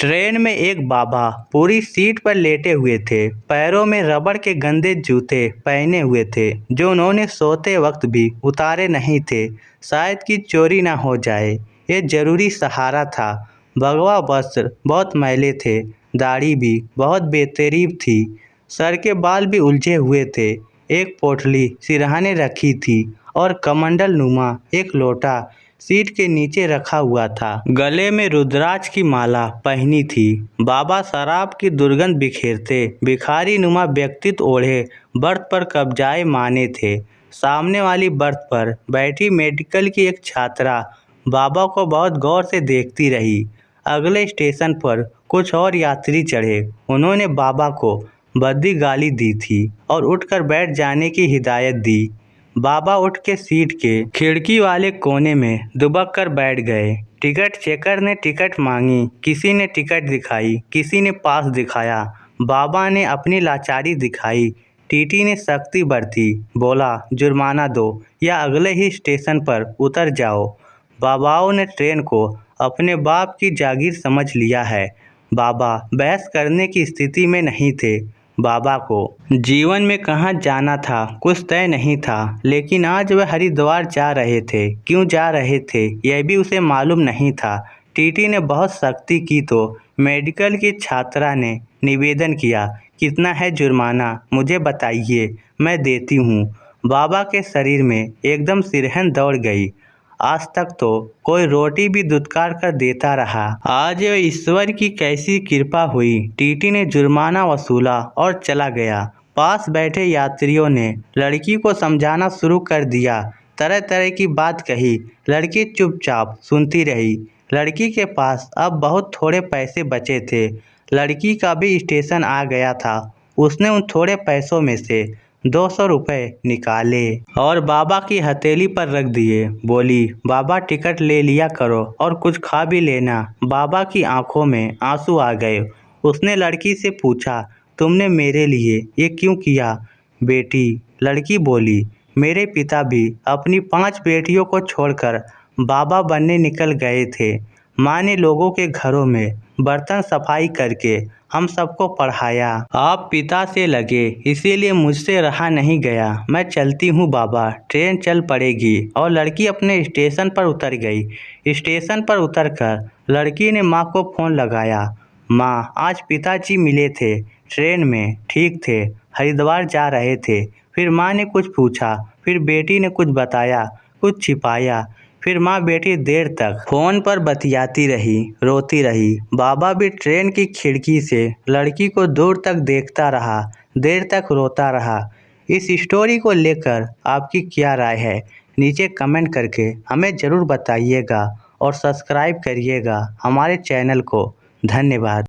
Train में एक बाबा पूरी सीट पर लेटे हुए थे। पैरों में रबड़ के गंदे जूते पहने हुए थे जो उन्होंने सोते वक्त भी उतारे नहीं थे, शायद कि चोरी ना हो जाए। ये जरूरी सहारा था। भगवा वस्त्र बहुत मैले थे, दाढ़ी भी बहुत बेतरतीब थी, सर के बाल भी उलझे हुए थे। एक पोटली सिरहाने रखी थी और कमंडल नुमा एक लोटा सीट के नीचे रखा हुआ था। गले में रुद्राक्ष की माला पहनी थी। बाबा शराब की दुर्गंध बिखेरते भिखारी नुमा व्यक्तित्व ओढ़े बर्थ पर कब्जाए माने थे। सामने वाली बर्थ पर बैठी मेडिकल की एक छात्रा बाबा को बहुत गौर से देखती रही। अगले स्टेशन पर कुछ और यात्री चढ़े। उन्होंने बाबा को भद्दी गाली दी थी और उठकर बैठ जाने की हिदायत दी। बाबा उठ के सीट के खिड़की वाले कोने में दुबक कर बैठ गए। टिकट चेकर ने टिकट मांगी, किसी ने टिकट दिखाई, किसी ने पास दिखाया। बाबा ने अपनी लाचारी दिखाई। टीटी ने सख्ती बरती, बोला जुर्माना दो या अगले ही स्टेशन पर उतर जाओ। बाबाओं ने ट्रेन को अपने बाप की जागीर समझ लिया है। बाबा बहस करने की स्थिति में नहीं थे। बाबा को जीवन में कहाँ जाना था कुछ तय नहीं था, लेकिन आज वह हरिद्वार जा रहे थे। क्यों जा रहे थे यह भी उसे मालूम नहीं था। टीटी ने बहुत सख्ती की तो मेडिकल की छात्रा ने निवेदन किया, कितना है जुर्माना मुझे बताइए, मैं देती हूँ। बाबा के शरीर में एकदम सिरहन दौड़ गई। आज तक तो कोई रोटी भी दुत्कार कर देता रहा, आज ईश्वर की कैसी कृपा हुई। टीटी ने जुर्माना वसूला और चला गया। पास बैठे यात्रियों ने लड़की को समझाना शुरू कर दिया, तरह तरह की बात कही। लड़की चुपचाप सुनती रही। लड़की के पास अब बहुत थोड़े पैसे बचे थे। लड़की का भी स्टेशन आ गया था। उसने उन थोड़े पैसों में से 200 रुपये निकाले और बाबा की हथेली पर रख दिए। बोली, बाबा टिकट ले लिया करो और कुछ खा भी लेना। बाबा की आंखों में आंसू आ गए। उसने लड़की से पूछा, तुमने मेरे लिए ये क्यों किया बेटी? लड़की बोली, मेरे पिता भी अपनी 5 बेटियों को छोड़कर बाबा बनने निकल गए थे। माँ ने लोगों के घरों में बर्तन सफाई करके हम सबको पढ़ाया। आप पिता से लगे इसीलिए मुझसे रहा नहीं गया। मैं चलती हूँ बाबा, ट्रेन चल पड़ेगी। और लड़की अपने स्टेशन पर उतर गई। स्टेशन पर उतरकर लड़की ने माँ को फ़ोन लगाया। माँ, आज पिताजी मिले थे, ट्रेन में ठीक थे, हरिद्वार जा रहे थे। फिर माँ ने कुछ पूछा, फिर बेटी ने कुछ बताया, कुछ छिपाया। फिर माँ बेटी देर तक फोन पर बतियाती रही, रोती रही। बाबा भी ट्रेन की खिड़की से लड़की को दूर तक देखता रहा, देर तक रोता रहा। इस स्टोरी को लेकर आपकी क्या राय है नीचे कमेंट करके हमें ज़रूर बताइएगा और सब्सक्राइब करिएगा हमारे चैनल को। धन्यवाद।